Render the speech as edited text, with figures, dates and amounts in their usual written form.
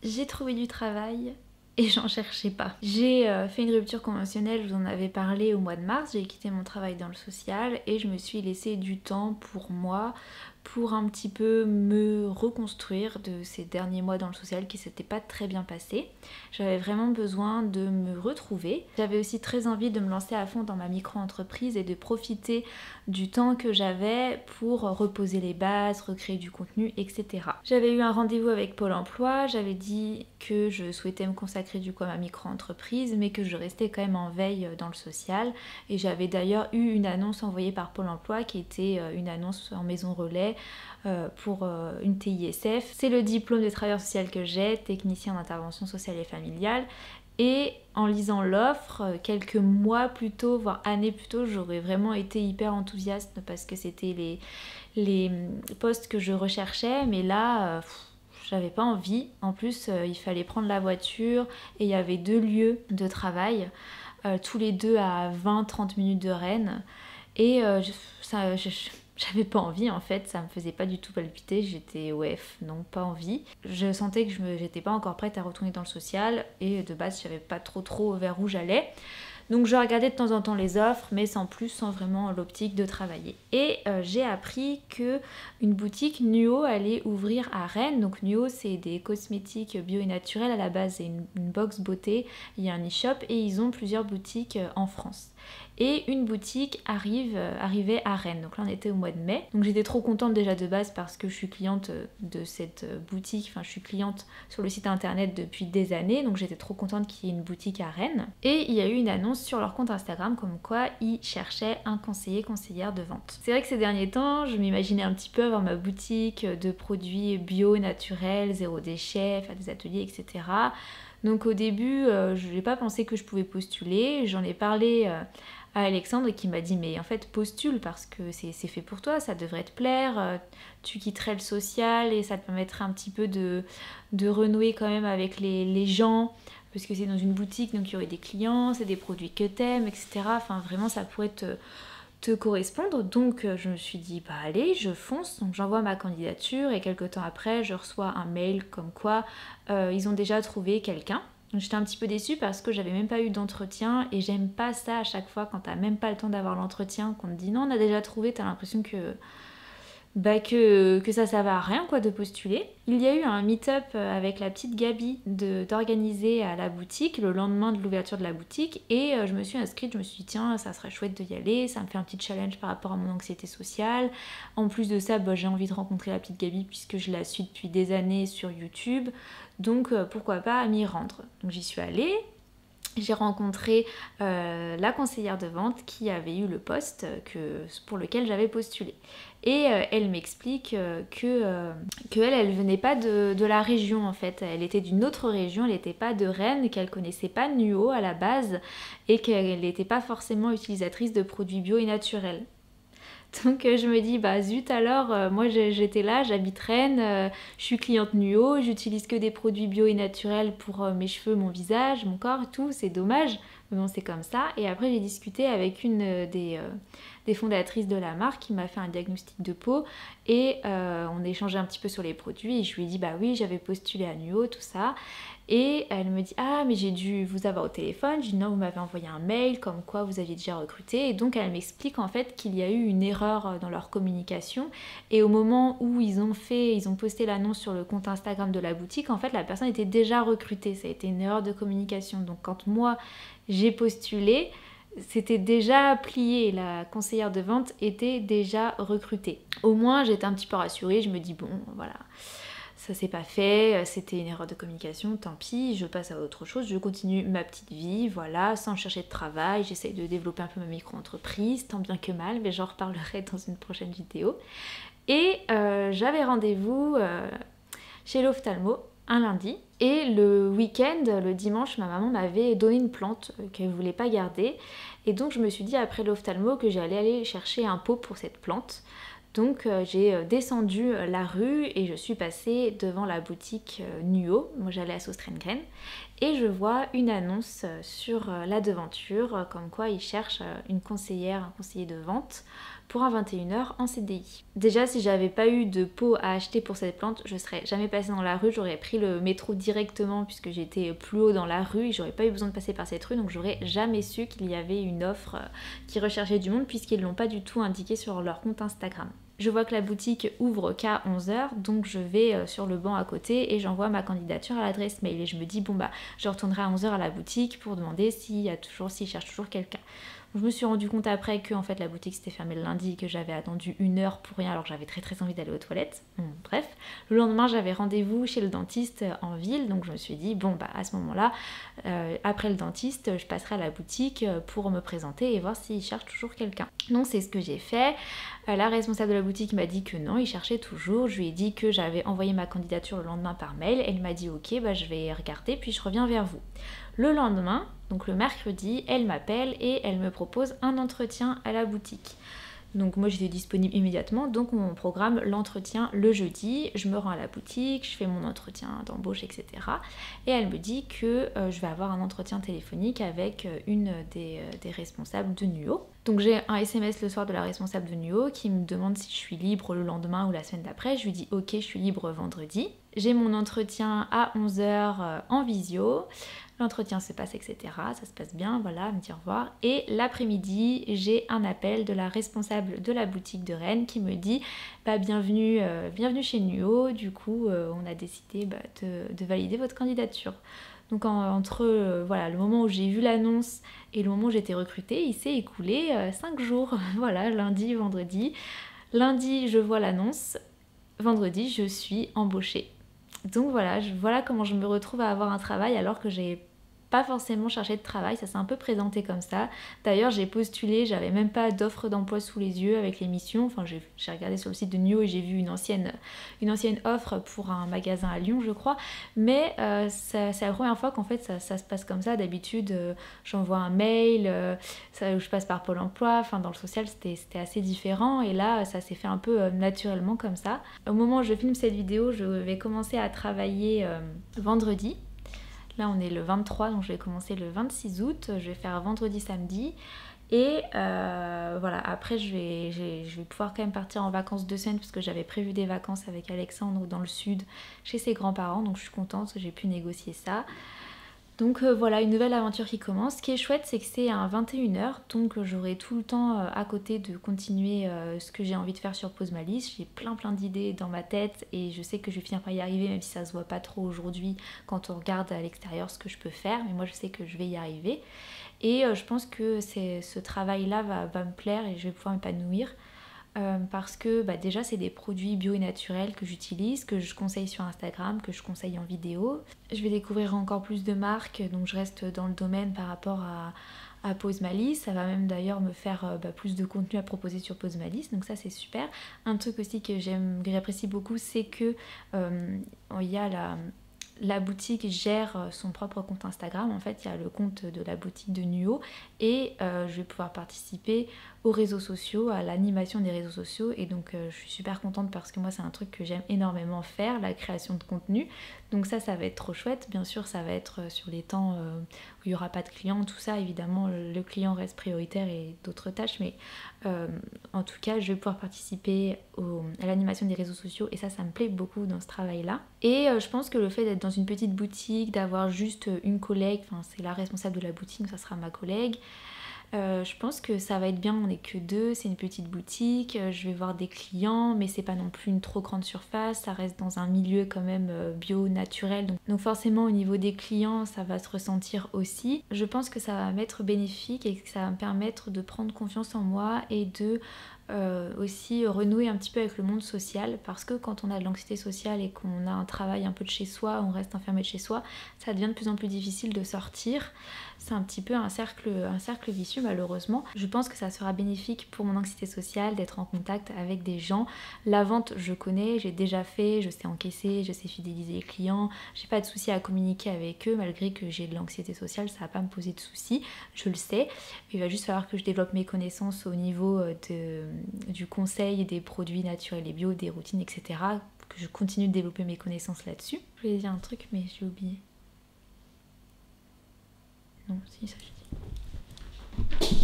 j'ai trouvé du travail et j'en cherchais pas. J'ai fait une rupture conventionnelle, je vous en avais parlé au mois de mars, j'ai quitté mon travail dans le social et je me suis laissé du temps pour moi, pour un petit peu me reconstruire de ces derniers mois dans le social qui s'étaient pas très bien passés. J'avais vraiment besoin de me retrouver. J'avais aussi très envie de me lancer à fond dans ma micro-entreprise et de profiter du temps que j'avais pour reposer les bases, recréer du contenu, etc. J'avais eu un rendez-vous avec Pôle emploi, j'avais dit que je souhaitais me consacrer du coup à ma micro-entreprise, mais que je restais quand même en veille dans le social. Et j'avais d'ailleurs eu une annonce envoyée par Pôle emploi qui était une annonce en maison relais pour une TISF. C'est le diplôme de travailleur social que j'ai, technicien d'intervention sociale et familiale. Et en lisant l'offre, quelques mois plus tôt, voire années plus tôt, j'aurais vraiment été hyper enthousiaste parce que c'était les postes que je recherchais. Mais là, j'avais pas envie. En plus, il fallait prendre la voiture et il y avait 2 lieux de travail, tous les deux à 20-30 minutes de Rennes. Et j'avais pas envie en fait, ça me faisait pas du tout palpiter, j'étais non, pas envie. Je sentais que j'étais pas encore prête à retourner dans le social et de base je savais pas trop vers où j'allais. Donc je regardais de temps en temps les offres, mais sans plus, sans vraiment l'optique de travailler. Et j'ai appris que une boutique Nuo allait ouvrir à Rennes. Donc Nuo, c'est des cosmétiques bio et naturels. À la base, c'est une box beauté, il y a un e-shop et ils ont plusieurs boutiques en France. Et une boutique arrivait à Rennes. Donc là on était au mois de mai. Donc j'étais trop contente déjà de base parce que je suis cliente de cette boutique. Enfin je suis cliente sur le site internet depuis des années. Donc j'étais trop contente qu'il y ait une boutique à Rennes. Et il y a eu une annonce sur leur compte Instagram comme quoi ils cherchaient un conseillère de vente. C'est vrai que ces derniers temps je m'imaginais un petit peu avoir ma boutique de produits bio, naturels, zéro déchet, faire des ateliers, etc. Donc au début, je n'ai pas pensé que je pouvais postuler. J'en ai parlé à Alexandre qui m'a dit mais en fait postule parce que c'est fait pour toi, ça devrait te plaire, tu quitterais le social et ça te permettrait un petit peu de renouer quand même avec les gens parce que c'est dans une boutique donc il y aurait des clients, c'est des produits que t'aimes, etc. Enfin vraiment ça pourrait te correspondre. Donc je me suis dit bah allez je fonce, donc j'envoie ma candidature et quelques temps après je reçois un mail comme quoi ils ont déjà trouvé quelqu'un. J'étais un petit peu déçue parce que j'avais même pas eu d'entretien et j'aime pas ça à chaque fois quand t'as même pas le temps d'avoir l'entretien, qu'on te dit non on a déjà trouvé, t'as l'impression que ça va à rien quoi de postuler. Il y a eu un meet-up avec la petite Gabi d'organiser à la boutique le lendemain de l'ouverture de la boutique et je me suis inscrite, je me suis dit tiens ça serait chouette de y aller, ça me fait un petit challenge par rapport à mon anxiété sociale. En plus de ça j'ai envie de rencontrer la petite Gabi puisque je la suis depuis des années sur YouTube, donc pourquoi pas m'y rendre. Donc j'y suis allée. J'ai rencontré la conseillère de vente qui avait eu le poste pour lequel j'avais postulé. Et elle m'explique elle venait pas de la région en fait. Elle était d'une autre région, elle n'était pas de Rennes, qu'elle connaissait pas Nuo à la base et qu'elle n'était pas forcément utilisatrice de produits bio et naturels. Donc je me dis bah zut alors, moi j'étais là, j'habite Rennes, je suis cliente Nuo, j'utilise que des produits bio et naturels pour mes cheveux, mon visage, mon corps, tout, c'est dommage, mais bon c'est comme ça. Et après j'ai discuté avec une des fondatrices de la marque qui m'a fait un diagnostic de peau et on a échangé un petit peu sur les produits et je lui ai dit bah oui j'avais postulé à Nuo, tout ça. Et elle me dit ah mais j'ai dû vous avoir au téléphone. Je dis non vous m'avez envoyé un mail comme quoi vous aviez déjà recruté. Et donc elle m'explique en fait qu'il y a eu une erreur dans leur communication et au moment où ils ont posté l'annonce sur le compte Instagram de la boutique, en fait la personne était déjà recrutée. Ça a été une erreur de communication. Donc quand moi j'ai postulé, c'était déjà plié, la conseillère de vente était déjà recrutée. Au moins j'étais un petit peu rassurée, je me dis bon voilà, ça s'est pas fait, c'était une erreur de communication, tant pis, je passe à autre chose, je continue ma petite vie, voilà, sans chercher de travail, j'essaye de développer un peu ma micro-entreprise, tant bien que mal, mais j'en reparlerai dans une prochaine vidéo. Et j'avais rendez-vous chez l'ophtalmo un lundi, et le week-end, le dimanche, ma maman m'avait donné une plante qu'elle voulait pas garder, et donc je me suis dit après l'ophtalmo que j'allais aller chercher un pot pour cette plante. Donc j'ai descendu la rue et je suis passée devant la boutique Nuo, moi j'allais à Saustrengren, et je vois une annonce sur la devanture comme quoi ils cherchent une conseillère, un conseiller de vente pour un 21h en CDI. Déjà, si j'avais pas eu de pot à acheter pour cette plante, je serais jamais passée dans la rue, j'aurais pris le métro directement puisque j'étais plus haut dans la rue et j'aurais pas eu besoin de passer par cette rue, donc j'aurais jamais su qu'il y avait une offre qui recherchait du monde puisqu'ils l'ont pas du tout indiqué sur leur compte Instagram. Je vois que la boutique ouvre qu'à 11h, donc je vais sur le banc à côté et j'envoie ma candidature à l'adresse mail. Et je me dis, bon bah, je retournerai à 11h à la boutique pour demander s'ils cherchent toujours quelqu'un. Je me suis rendu compte après que en fait la boutique s'était fermée le lundi et que j'avais attendu 1 heure pour rien alors que j'avais très envie d'aller aux toilettes. Bon, bref, le lendemain j'avais rendez-vous chez le dentiste en ville, donc je me suis dit bon bah à ce moment-là, après le dentiste, je passerai à la boutique pour me présenter et voir s'ils cherchent toujours quelqu'un. Donc c'est ce que j'ai fait. La responsable de la boutique m'a dit que non, ils cherchaient toujours. Je lui ai dit que j'avais envoyé ma candidature le lendemain par mail. Elle m'a dit ok, bah je vais regarder puis je reviens vers vous. Le lendemain, donc le mercredi, elle m'appelle et elle me propose un entretien à la boutique. Donc moi j'étais disponible immédiatement, donc on programme l'entretien le jeudi, je me rends à la boutique, je fais mon entretien d'embauche, etc. Et elle me dit que je vais avoir un entretien téléphonique avec une des responsables de Nuo. Donc j'ai un SMS le soir de la responsable de Nuo qui me demande si je suis libre le lendemain ou la semaine d'après. Je lui dis ok, je suis libre vendredi. J'ai mon entretien à 11h en visio. L'entretien se passe, etc. Ça se passe bien, voilà, elle me dit au revoir. Et l'après-midi, j'ai un appel de la responsable de la boutique de Rennes qui me dit bah, bienvenue chez Nuo, du coup on a décidé de valider votre candidature. Donc entre voilà, le moment où j'ai vu l'annonce et le moment où j'étais recrutée, il s'est écoulé 5 jours. Voilà, lundi, vendredi. Lundi, je vois l'annonce. Vendredi, je suis embauchée. Donc voilà comment je me retrouve à avoir un travail alors que j'ai pas forcément cherché de travail, ça s'est un peu présenté comme ça. D'ailleurs j'ai postulé, j'avais même pas d'offre d'emploi sous les yeux avec l'émission, enfin j'ai regardé sur le site de Nuo et j'ai vu une ancienne offre pour un magasin à Lyon je crois, mais c'est la première fois qu'en fait ça se passe comme ça. D'habitude j'envoie un mail, je passe par Pôle emploi, enfin dans le social c'était assez différent et là ça s'est fait un peu naturellement comme ça. Au moment où je filme cette vidéo, je vais commencer à travailler vendredi. Là on est le 23, donc je vais commencer le 26 août, je vais faire vendredi, samedi. Et voilà, après je vais pouvoir quand même partir en vacances 2 semaines parce que j'avais prévu des vacances avec Alexandre dans le sud chez ses grands-parents. Donc je suis contente que j'ai pu négocier ça. Donc voilà, une nouvelle aventure qui commence. Ce qui est chouette, c'est que c'est à 21h, donc j'aurai tout le temps à côté de continuer ce que j'ai envie de faire sur Pose ma liste. J'ai plein d'idées dans ma tête et je sais que je vais finir par y arriver, même si ça se voit pas trop aujourd'hui quand on regarde à l'extérieur ce que je peux faire. Mais moi je sais que je vais y arriver. Et je pense que ce travail-là va me plaire et je vais pouvoir m'épanouir. Parce que déjà c'est des produits bio et naturels que j'utilise, que je conseille sur Instagram, que je conseille en vidéo. Je vais découvrir encore plus de marques, donc je reste dans le domaine par rapport à Pose ma liste. Ça va même d'ailleurs me faire plus de contenu à proposer sur Pose ma liste, donc ça c'est super. Un truc aussi que j'apprécie beaucoup, c'est que il y a la boutique gère son propre compte Instagram. En fait il y a le compte de la boutique de Nuo et je vais pouvoir participer aux réseaux sociaux, à l'animation des réseaux sociaux, et donc je suis super contente parce que moi c'est un truc que j'aime énormément faire, la création de contenu. Donc ça va être trop chouette. Bien sûr ça va être sur les temps où il n'y aura pas de clients, tout ça évidemment le client reste prioritaire et d'autres tâches, mais en tout cas je vais pouvoir participer à l'animation des réseaux sociaux et ça me plaît beaucoup dans ce travail là. Et je pense que le fait d'être dans une petite boutique, d'avoir juste une collègue, enfin c'est la responsable de la boutique, ça sera ma collègue. Je pense que ça va être bien, on n'est que 2, c'est une petite boutique, je vais voir des clients mais c'est pas non plus une trop grande surface, ça reste dans un milieu quand même bio, naturel, donc forcément au niveau des clients ça va se ressentir aussi. Je pense que ça va m'être bénéfique et que ça va me permettre de prendre confiance en moi et de aussi renouer un petit peu avec le monde social, parce que quand on a de l'anxiété sociale et qu'on a un travail un peu de chez soi, on reste enfermé de chez soi, ça devient de plus en plus difficile de sortir. C'est un petit peu un cercle vicieux malheureusement. Je pense que ça sera bénéfique pour mon anxiété sociale d'être en contact avec des gens. La vente je connais, j'ai déjà fait, je sais encaisser, je sais fidéliser les clients, j'ai pas de soucis à communiquer avec eux malgré que j'ai de l'anxiété sociale, ça va pas me poser de soucis, je le sais. Il va juste falloir que je développe mes connaissances au niveau du conseil des produits naturels et bio, des routines, etc. Que je continue de développer mes connaissances là-dessus. Je voulais dire un truc mais j'ai oublié. Non, si, ça je dis.